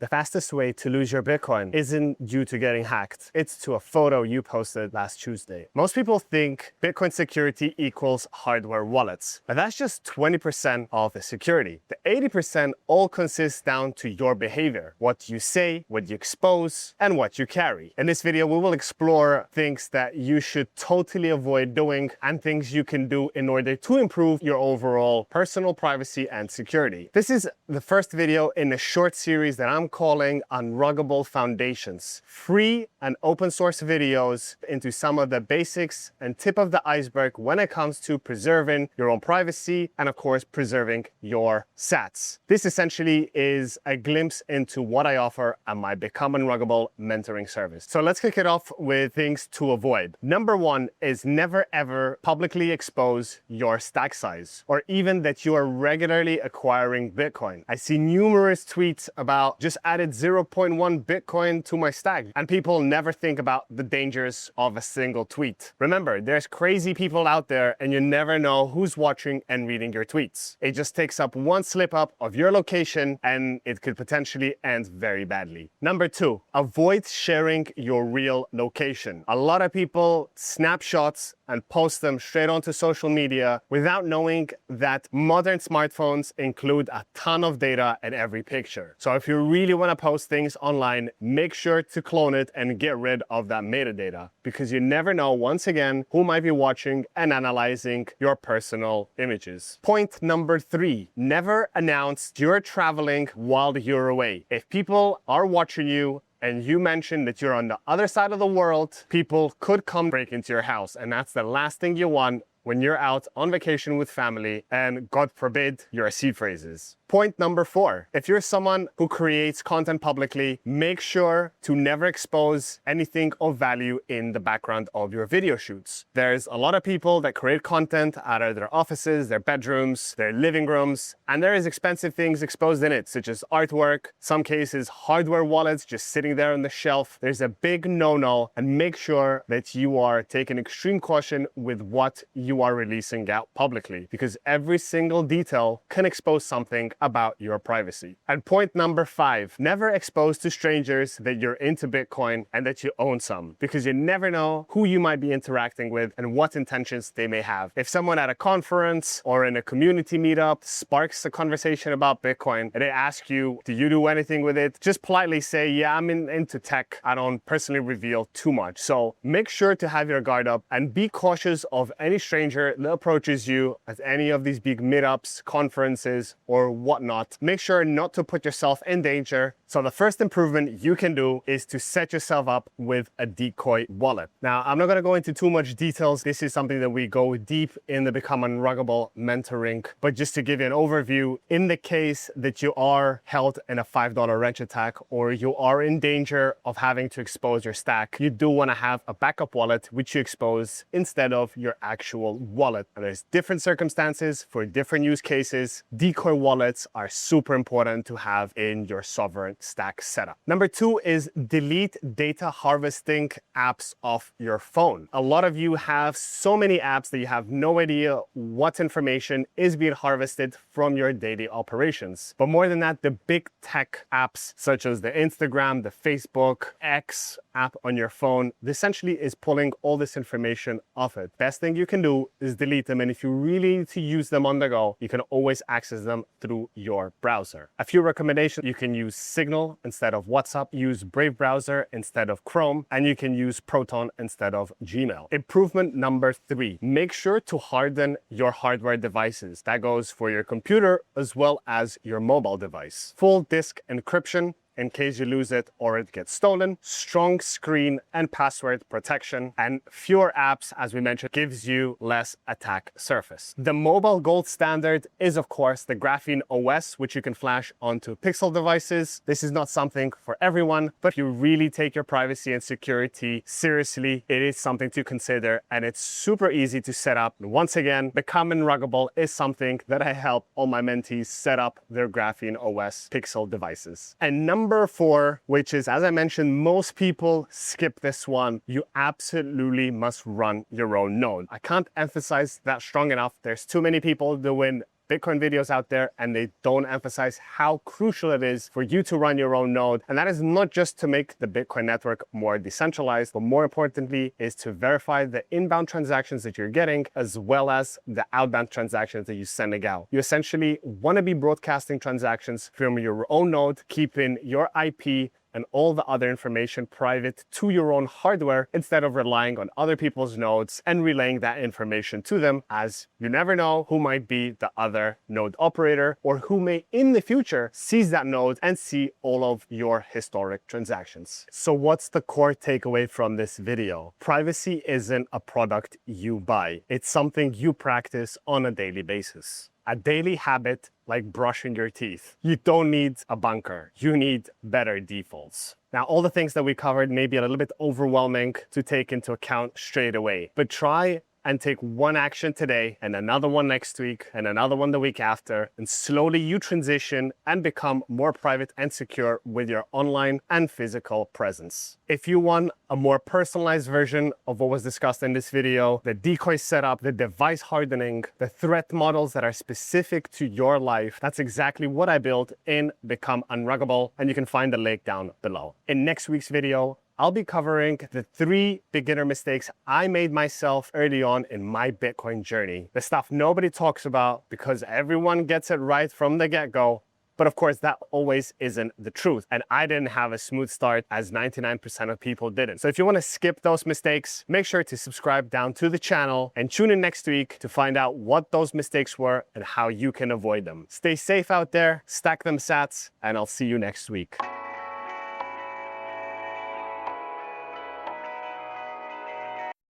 The fastest way to lose your Bitcoin isn't due to getting hacked. It's to a photo you posted last Tuesday. Most people think Bitcoin security equals hardware wallets, but that's just 20% of the security. The 80% all consists down to your behavior, what you say, what you expose, and what you carry. In this video, we will explore things that you should totally avoid doing and things you can do in order to improve your overall personal privacy and security. This is the first video in a short series that I'm calling Unruggable Foundations. Free and open source videos into some of the basics and tip of the iceberg when it comes to preserving your own privacy and of course preserving your sats. This essentially is a glimpse into what I offer at my Become Unruggable mentoring service. So let's kick it off with things to avoid. Number one is never ever publicly expose your stack size or even that you are regularly acquiring Bitcoin. I see numerous tweets about just added 0.1 Bitcoin to my stack, and people never think about the dangers of a single tweet. Remember, there's crazy people out there and you never know who's watching and reading your tweets. It just takes up one slip up of your location and it could potentially end very badly. Number two, avoid sharing your real location. A lot of people snap shots and post them straight onto social media without knowing that modern smartphones include a ton of data in every picture. So if you really want to post things online, make sure to clone it and get rid of that metadata, because you never know, once again, who might be watching and analyzing your personal images. Point number three, never announce you're traveling while you're away. If people are watching you and you mention that you're on the other side of the world, people could come break into your house, and that's the last thing you want when you're out on vacation with family and God forbid your seed phrases. Point number four, if you're someone who creates content publicly, make sure to never expose anything of value in the background of your video shoots. There's a lot of people that create content out of their offices, their bedrooms, their living rooms, and there is expensive things exposed in it, such as artwork, some cases hardware wallets just sitting there on the shelf. There's a big no-no, and make sure that you are taking extreme caution with what you are releasing out publicly, because every single detail can expose something about your privacy. And point number five, never expose to strangers that you're into Bitcoin and that you own some, because you never know who you might be interacting with and what intentions they may have. If someone at a conference or in a community meetup sparks a conversation about Bitcoin and they ask you, do you do anything with it? Just politely say, yeah, I'm into tech. I don't personally reveal too much. So make sure to have your guard up and be cautious of any stranger that approaches you at any of these big meetups, conferences, or whatnot. Make sure not to put yourself in danger. So the first improvement you can do is to set yourself up with a Decoy wallet. Now, I'm not going to go into too much details. This is something that we go deep in the Become Unruggable mentoring. But just to give you an overview, in the case that you are held in a $5 wrench attack or you are in danger of having to expose your stack, you do want to have a backup wallet which you expose instead of your actual wallet. And there's different circumstances for different use cases. Decoy wallets are super important to have in your sovereign stack setup. Number two is delete data harvesting apps off your phone. A lot of you have so many apps that you have no idea what information is being harvested from your daily operations. But more than that, the big tech apps such as the Instagram, the Facebook, X app on your phone, essentially is pulling all this information off it. Best thing you can do is delete them, and if you really need to use them on the go, you can always access them through your browser. A few recommendations: you can use Signal instead of WhatsApp, use Brave browser instead of Chrome, and you can use Proton instead of Gmail. Improvement number three, make sure to harden your hardware devices. That goes for your computer as well as your mobile device. Full disk encryption in case you lose it or it gets stolen, strong screen and password protection, and fewer apps, as we mentioned, gives you less attack surface. The mobile gold standard is, of course, the Graphene OS, which you can flash onto Pixel devices. This is not something for everyone, but if you really take your privacy and security seriously, it is something to consider, and it's super easy to set up. And once again, Become Unruggable is something that I help all my mentees set up their Graphene OS Pixel devices. And number four, which is, as I mentioned, most people skip this one, you absolutely must run your own node. I can't emphasize that strong enough. There's too many people doing Bitcoin videos out there and they don't emphasize how crucial it is for you to run your own node. And that is not just to make the Bitcoin network more decentralized, but more importantly is to verify the inbound transactions that you're getting as well as the outbound transactions that you're sending out. You essentially want to be broadcasting transactions from your own node, keeping your IP and all the other information private to your own hardware instead of relying on other people's nodes and relaying that information to them, as you never know who might be the other node operator or who may in the future seize that node and see all of your historic transactions. So what's the core takeaway from this video? Privacy isn't a product you buy. It's something you practice on a daily basis. A daily habit like brushing your teeth. You don't need a bunker. You need better defaults. Now, all the things that we covered may be a little bit overwhelming to take into account straight away, but try and take one action today and another one next week and another one the week after, and slowly you transition and become more private and secure with your online and physical presence. If you want a more personalized version of what was discussed in this video, the decoy setup, the device hardening, the threat models that are specific to your life, that's exactly what I built in Become Unruggable, and you can find the link down below. In next week's video, I'll be covering the 3 beginner mistakes I made myself early on in my Bitcoin journey. The stuff nobody talks about because everyone gets it right from the get-go. But of course, that always isn't the truth. And I didn't have a smooth start as 99% of people didn't. So if you want to skip those mistakes, make sure to subscribe down to the channel and tune in next week to find out what those mistakes were and how you can avoid them. Stay safe out there, stack them sats, and I'll see you next week.